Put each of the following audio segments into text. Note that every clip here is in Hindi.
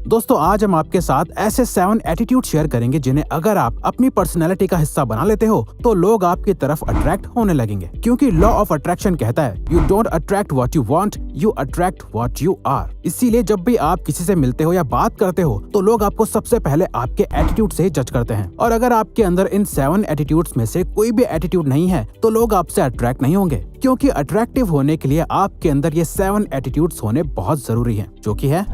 दोस्तों आज हम आपके साथ ऐसे 7 एटीट्यूड शेयर करेंगे जिन्हें अगर आप अपनी पर्सनैलिटी का हिस्सा बना लेते हो तो लोग आपकी तरफ अट्रैक्ट होने लगेंगे, क्योंकि लॉ ऑफ अट्रैक्शन कहता है you don't attract what you want, you attract what you are. इसीलिए जब भी आप किसी से मिलते हो या बात करते हो तो लोग आपको सबसे पहले आपके एटीट्यूड से ही जज करते हैं, और अगर आपके अंदर इन 7 एटीट्यूड्स में से कोई भी एटीट्यूड नहीं है तो लोग आपसे अट्रैक्ट नहीं होंगे, क्योंकि अट्रैक्टिव होने के लिए आपके अंदर ये 7 एटीट्यूड्स होने बहुत जरूरी हैं, जो कि है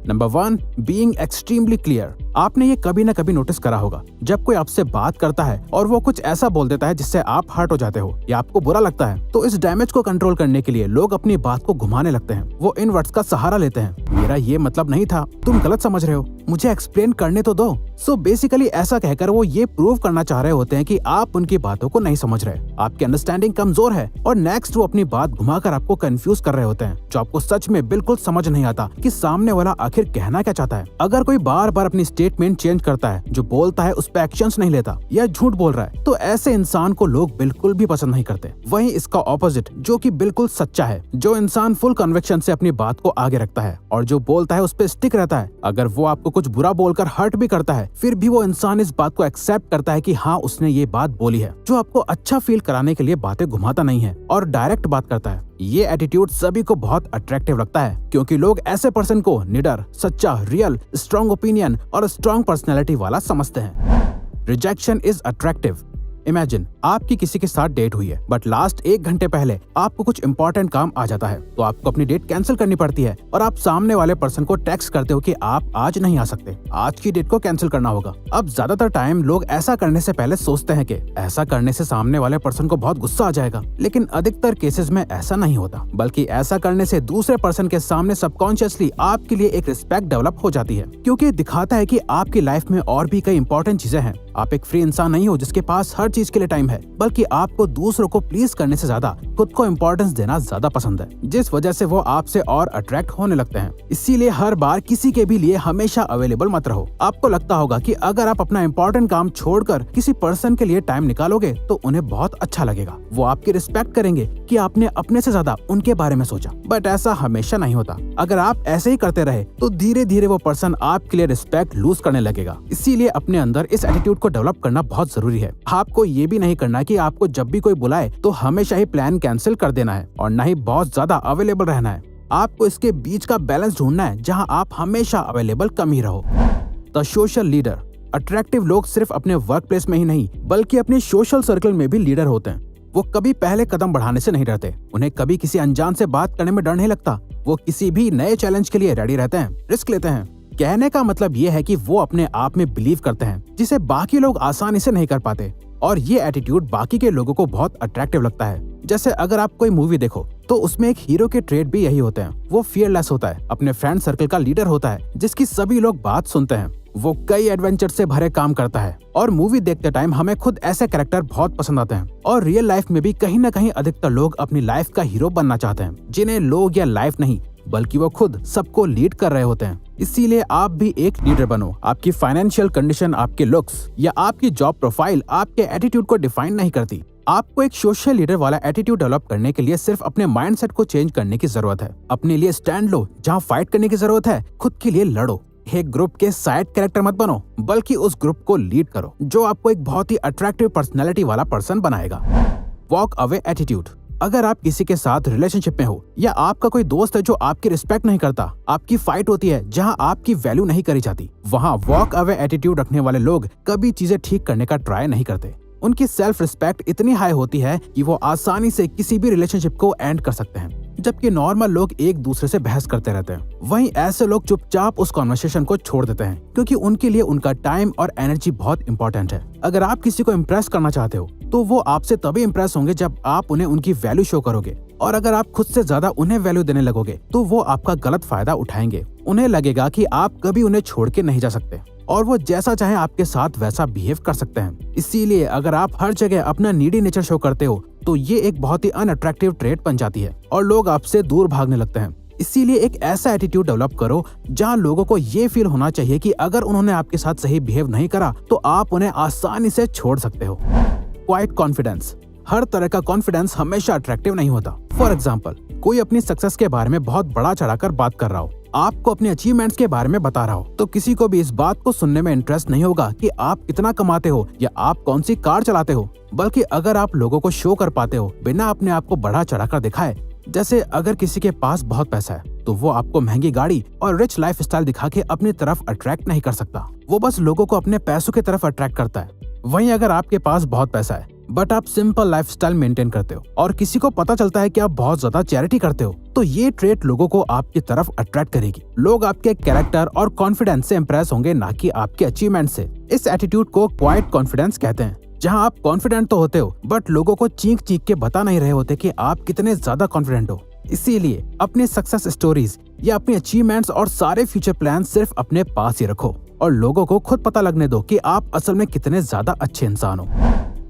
नंबर 1, बीइंग एक्सट्रीमली क्लियर। आपने ये कभी न कभी नोटिस करा होगा, जब कोई आपसे बात करता है और वो कुछ ऐसा बोल देता है जिससे आप हर्ट हो जाते हो या आपको बुरा लगता है, तो इस डैमेज को कंट्रोल करने के लिए लोग अपनी बात को घुमाने लगते हैं। वो इन वर्ड्स का सहारा लेते हैं, मेरा ये मतलब नहीं था, तुम गलत समझ रहे हो, मुझे एक्सप्लेन करने तो दो। सो बेसिकली ऐसा कहकर वो ये प्रूव करना चाह रहे होते हैं कि आप उनकी बातों को नहीं समझ रहे, आपकी अंडरस्टैंडिंग कमजोर है, और नेक्स्ट वो अपनी बात घुमाकर आपको कंफ्यूज कर रहे होते हैं, जो आपको सच में बिल्कुल समझ नहीं आता कि सामने वाला आखिर कहना क्या चाहता है। अगर कोई बार बार अपनी स्टेटमेंट चेंज करता है, जो बोलता है उस पे एक्शंस नहीं लेता या झूठ बोल रहा है, तो ऐसे इंसान को लोग बिल्कुल भी पसंद नहीं करते। वहीं इसका ऑपोजिट जो कि बिल्कुल सच्चा है, जो इंसान फुल कन्विक्शन से अपनी बात को आगे रखता है और जो बोलता है उस पे स्टिक रहता है, अगर वो आपको कुछ बुरा बोलकर हर्ट भी करता है फिर भी वो इंसान इस बात को एक्सेप्ट करता है कि हाँ उसने ये बात बोली है, जो आपको अच्छा फील कराने के लिए बातें घुमाता नहीं है और डायरेक्ट बात करता है। ये एटीट्यूड सभी को बहुत अट्रैक्टिव लगता है, क्योंकि लोग ऐसे पर्सन को निडर, सच्चा, रियल, स्ट्रॉन्ग ओपिनियन और स्ट्रॉन्ग पर्सनैलिटी वाला समझते हैं। Rejection is attractive. इमेजिन आपकी किसी के साथ डेट हुई है, बट लास्ट 1 घंटे पहले आपको कुछ इंपॉर्टेंट काम आ जाता है, तो आपको अपनी डेट कैंसिल करनी पड़ती है और आप सामने वाले पर्सन को टेक्स्ट करते हो कि आप आज नहीं आ सकते, आज की डेट को कैंसिल करना होगा। अब ज्यादातर टाइम लोग ऐसा करने से पहले सोचते हैं कि ऐसा करने से सामने वाले पर्सन को बहुत गुस्सा आ जाएगा, लेकिन अधिकतर केसेस में ऐसा नहीं होता, बल्कि ऐसा करने से दूसरे पर्सन के सामने सबकॉन्शियसली आपके लिए एक रिस्पेक्ट डेवलप हो जाती है, क्योंकि दिखाता है कि आपकी लाइफ में और भी कई इंपॉर्टेंट चीजें हैं। आप एक फ्री इंसान नहीं हो जिसके पास हर चीज के लिए टाइम है, बल्कि आपको दूसरों को प्लीज करने से ज्यादा खुद को इम्पोर्टेंस देना ज्यादा पसंद है, जिस वजह से वो आपसे और अट्रैक्ट होने लगते हैं। इसीलिए हर बार किसी के भी लिए हमेशा अवेलेबल मत रहो। आपको लगता होगा कि अगर आप अपना इम्पोर्टेंट काम छोड़कर किसी पर्सन के लिए टाइम निकालोगे तो उन्हें बहुत अच्छा लगेगा, वो आपकी रिस्पेक्ट करेंगे कि आपने अपने से ज्यादा उनके बारे में सोचा। बट ऐसा हमेशा नहीं होता। अगर आप ऐसे ही करते रहे तो धीरे धीरे वो पर्सन आपके लिए रिस्पेक्ट लूज करने लगेगा। इसीलिए अपने अंदर इस एटीट्यूड को डेवलप करना बहुत जरूरी है। आपको ये भी नहीं करना कि आपको जब भी कोई बुलाए तो हमेशा ही प्लान कैंसिल कर देना है और न ही बहुत ज्यादा अवेलेबल रहना है। आपको इसके बीच का बैलेंस ढूंढना है, जहां आप हमेशा अवेलेबल कम ही रहो। The social leader. अट्रैक्टिव लोग सिर्फ अपने वर्क प्लेस में ही नहीं बल्कि अपने सोशल सर्कल में भी लीडर होते हैं। वो कभी पहले कदम बढ़ाने से नहीं डरते, उन्हें कभी किसी अनजान से बात करने में डर नहीं लगता। वो किसी भी नए चैलेंज के लिए रेडी रहते हैं, रिस्क लेते हैं। कहने का मतलब ये है कि वो अपने आप में बिलीव करते हैं, जिसे बाकी लोग आसानी से नहीं कर पाते, और ये एटीट्यूड बाकी के लोगों को बहुत अट्रैक्टिव लगता है। जैसे अगर आप कोई मूवी देखो तो उसमें एक हीरो के ट्रेट भी यही होते हैं। वो फियरलेस होता है, अपने फ्रेंड सर्कल का लीडर होता है, जिसकी सभी लोग बात सुनते हैं। वो कई एडवेंचर से भरे काम करता है, और मूवी देखते टाइम हमें खुद ऐसे कैरेक्टर बहुत पसंद आते हैं। और रियल लाइफ में भी कहीं न कहीं अधिकतर लोग अपनी लाइफ का हीरो बनना चाहते हैं, जिन्हें लोग या लाइफ नहीं बल्कि वो खुद सबको लीड कर रहे होते हैं। इसीलिए आप भी एक लीडर बनो। आपकी फाइनेंशियल कंडीशन, आपके लुक्स या आपकी जॉब प्रोफाइल आपके एटीट्यूड को डिफाइन नहीं करती। आपको एक सोशल लीडर वाला एटीट्यूड डेवलप करने के लिए सिर्फ अपने माइंडसेट को चेंज करने की जरूरत है। अपने लिए स्टैंड लो, जहां फाइट करने की जरूरत है खुद के लिए लड़ो। एक ग्रुप के साइड कैरेक्टर मत बनो, बल्कि उस ग्रुप को लीड करो, जो आपको एक बहुत ही अट्रैक्टिव पर्सनैलिटी वाला पर्सन बनाएगा। Walk away attitude. अगर आप किसी के साथ रिलेशनशिप में हो या आपका कोई दोस्त है जो आपकी रिस्पेक्ट नहीं करता, आपकी फाइट होती है जहां आपकी वैल्यू नहीं करी जाती, वहां वॉक अवे एटीट्यूड रखने वाले लोग कभी चीजें ठीक करने का ट्राई नहीं करते। उनकी सेल्फ रिस्पेक्ट इतनी हाई होती है कि वो आसानी से किसी भी रिलेशनशिप को एंड कर सकते हैं, जबकि नॉर्मल लोग एक दूसरे से बहस करते रहते हैं। वहीं ऐसे लोग चुपचाप उस कॉन्वर्सेशन को छोड़ देते हैं, क्योंकि उनके लिए उनका टाइम और एनर्जी बहुत इंपॉर्टेंट है। अगर आप किसी को इम्प्रेस करना चाहते हो तो वो आपसे तभी इम्प्रेस होंगे जब आप उन्हें उनकी वैल्यू शो करोगे, और अगर आप खुद से ज्यादा उन्हें वैल्यू देने लगोगे तो वो आपका गलत फायदा उठाएंगे। उन्हें लगेगा कि आप कभी उन्हें छोड़ के नहीं जा सकते, और वो जैसा चाहे आपके साथ वैसा बिहेव कर सकते हैं। इसीलिए अगर आप हर जगह अपना नीडी नेचर शो करते हो तो ये एक बहुत ही अनअट्रैक्टिव ट्रेट बन जाती है और लोग आपसे दूर भागने लगते हैं। इसीलिए एक ऐसा एटीट्यूड डेवलप करो जहां लोगों को ये फील होना चाहिए कि अगर उन्होंने आपके साथ सही बिहेव नहीं करा तो आप उन्हें आसानी से छोड़ सकते हो। Quite confidence. हर तरह का कॉन्फिडेंस हमेशा अट्रैक्टिव नहीं होता। फॉर एग्जाम्पल, कोई अपनी सक्सेस के बारे में बहुत बड़ा चढ़ाकर बात कर रहा हो, आपको अपने अचीवमेंट्स के बारे में बता रहा हो, तो किसी को भी इस बात को सुनने में इंटरेस्ट नहीं होगा कि आप कितना कमाते हो या आप कौन सी कार चलाते हो। बल्कि अगर आप लोगों को शो कर पाते हो बिना अपने आप को बढ़ा चढ़ाकर दिखाए, जैसे अगर किसी के पास बहुत पैसा है तो वो आपको महंगी गाड़ी और रिच लाइफस्टाइल दिखा के अपनी तरफ अट्रैक्ट नहीं कर सकता, वो बस लोगों को अपने पैसों की तरफ अट्रैक्ट करता है। वहीं अगर आपके पास बहुत पैसा है बट आप सिंपल लाइफस्टाइल मेंटेन करते हो और किसी को पता चलता है कि आप बहुत ज्यादा चैरिटी करते हो, तो ये ट्रेट लोगों को आपकी तरफ अट्रैक्ट करेगी। लोग आपके कैरेक्टर और कॉन्फिडेंस से इंप्रेस होंगे, ना कि आपके अचीवमेंट से। इस एटीट्यूड को क्वाइट कॉन्फिडेंस कहते हैं, जहां आप कॉन्फिडेंट तो होते हो बट लोगों को चीख चीख के बता नहीं रहे होते कि आप कितने ज्यादा कॉन्फिडेंट हो। इसीलिए अपनी सक्सेस स्टोरीज या अपनी अचीवमेंट्स और सारे फ्यूचर प्लान सिर्फ अपने पास ही रखो और लोगों को खुद पता लगने दो कि आप असल में कितने ज्यादा अच्छे इंसान हो।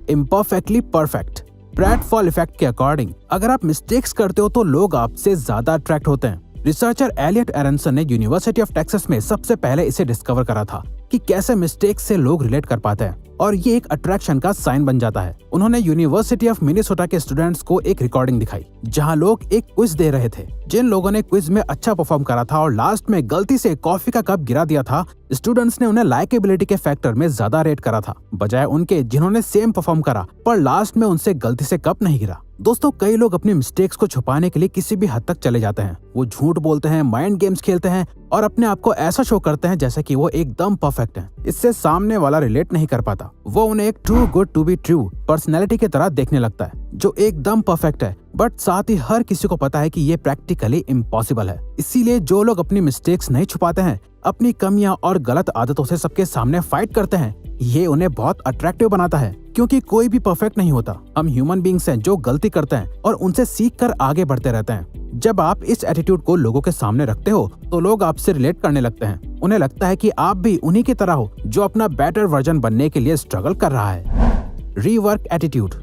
Imperfectly perfect. प्रेटफॉल इफेक्ट के अकॉर्डिंग अगर आप मिस्टेक्स करते हो तो लोग आपसे ज्यादा अट्रैक्ट होते हैं। रिसर्चर एलियट एरनसन ने यूनिवर्सिटी ऑफ टेक्सास में सबसे पहले इसे डिस्कवर करा था कि कैसे मिस्टेक्स से लोग रिलेट कर पाते हैं और ये एक अट्रैक्शन का साइन बन जाता है। उन्होंने यूनिवर्सिटी ऑफ मिनेसोटा के स्टूडेंट्स को एक रिकॉर्डिंग दिखाई जहां लोग एक क्विज दे रहे थे। जिन लोगों ने क्विज में अच्छा परफॉर्म करा था और लास्ट में गलती से कॉफी का कप गिरा दिया था, स्टूडेंट्स ने उन्हें लाइकेबिलिटी के फैक्टर में ज्यादा रेट करा था, बजाय उनके जिन्होंने सेम परफॉर्म करा पर लास्ट में उनसे गलती से कप नहीं गिरा। दोस्तों, कई लोग अपनी मिस्टेक्स को छुपाने के लिए किसी भी हद तक चले जाते हैं। वो झूठ बोलते हैं, माइंड गेम्स खेलते हैं और अपने आप को ऐसा शो करते हैं जैसे कि वो एकदम परफेक्ट हैं। इससे सामने वाला रिलेट नहीं कर पाता। वो उन्हें एक too good to be true personality की तरह देखने लगता है जो एकदम परफेक्ट है, बट साथ ही हर किसी को पता है कि ये प्रैक्टिकली इम्पॉसिबल है। इसीलिए जो लोग अपनी मिस्टेक्स नहीं छुपाते हैं, अपनी कमियां और गलत आदतों से सबके सामने फाइट करते हैं, ये उन्हें बहुत अट्रैक्टिव बनाता है। क्योंकि कोई भी परफेक्ट नहीं होता, हम ह्यूमन बीइंग्स हैं जो गलती करते हैं और उनसे सीख कर आगे बढ़ते रहते हैं। जब आप इस एटीट्यूड को लोगों के सामने रखते हो तो लोग आपसे रिलेट करने लगते हैं। उन्हें लगता है कि आप भी उन्हीं की तरह हो जो अपना बेटर वर्जन बनने के लिए स्ट्रगल कर रहा है। Rework attitude.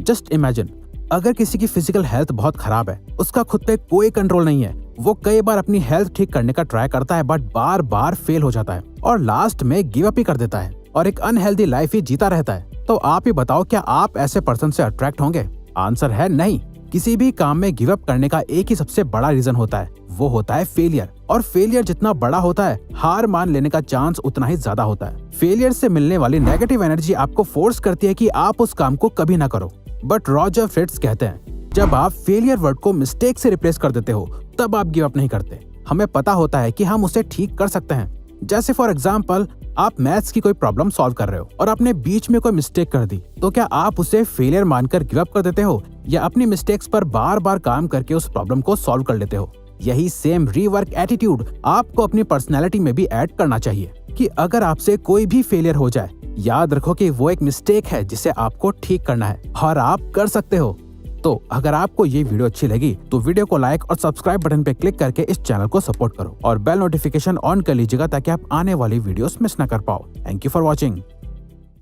जस्ट इमेजिन, अगर किसी की फिजिकल हेल्थ बहुत खराब है, उसका खुद पे कोई कंट्रोल नहीं है, वो कई बार अपनी हेल्थ ठीक करने का ट्राई करता है बट बार बार फेल हो जाता है और लास्ट में गिव अप ही कर देता है और एक अनहेल्दी लाइफ ही जीता रहता है। तो आप ही बताओ, क्या आप ऐसे पर्सन से अट्रैक्ट होंगे? आंसर है नहीं। किसी भी काम में गिव अप करने का एक ही सबसे बड़ा रीजन होता है, वो होता है फेलियर। और फेलियर जितना बड़ा होता है, हार मान लेने का चांस उतना ही ज्यादा होता है। फेलियर से मिलने वाली नेगेटिव एनर्जी आपको फोर्स करती है कि आप उस काम को कभी ना करो। बट रॉजर फ्रिट्ज कहते हैं, जब आप फेलियर वर्ड को मिस्टेक से रिप्लेस कर देते हो तब आप गिव अप नहीं करते। हमें पता होता है कि हम उसे ठीक कर सकते हैं। जैसे फॉर एग्जाम्पल, आप मैथ्स की कोई प्रॉब्लम सॉल्व कर रहे हो और आपने बीच में कोई मिस्टेक कर दी, तो क्या आप उसे फेलियर मानकर गिव अप कर देते हो या अपनी मिस्टेक्स पर बार बार काम करके उस प्रॉब्लम को सॉल्व कर लेते हो? यही सेम रीवर्क एटीट्यूड आपको अपनी पर्सनैलिटी में भी ऐड करना चाहिए कि अगर आपसे कोई भी फेलियर हो जाए, याद रखो कि वो एक मिस्टेक है जिसे आपको ठीक करना है और आप कर सकते हो। तो अगर आपको ये वीडियो अच्छी लगी तो वीडियो को लाइक और सब्सक्राइब बटन पे क्लिक करके इस चैनल को सपोर्ट करो और बेल नोटिफिकेशन ऑन कर लीजिएगा ताकि आप आने वाली वीडियोस मिस ना कर पाओ। Thank you for watching.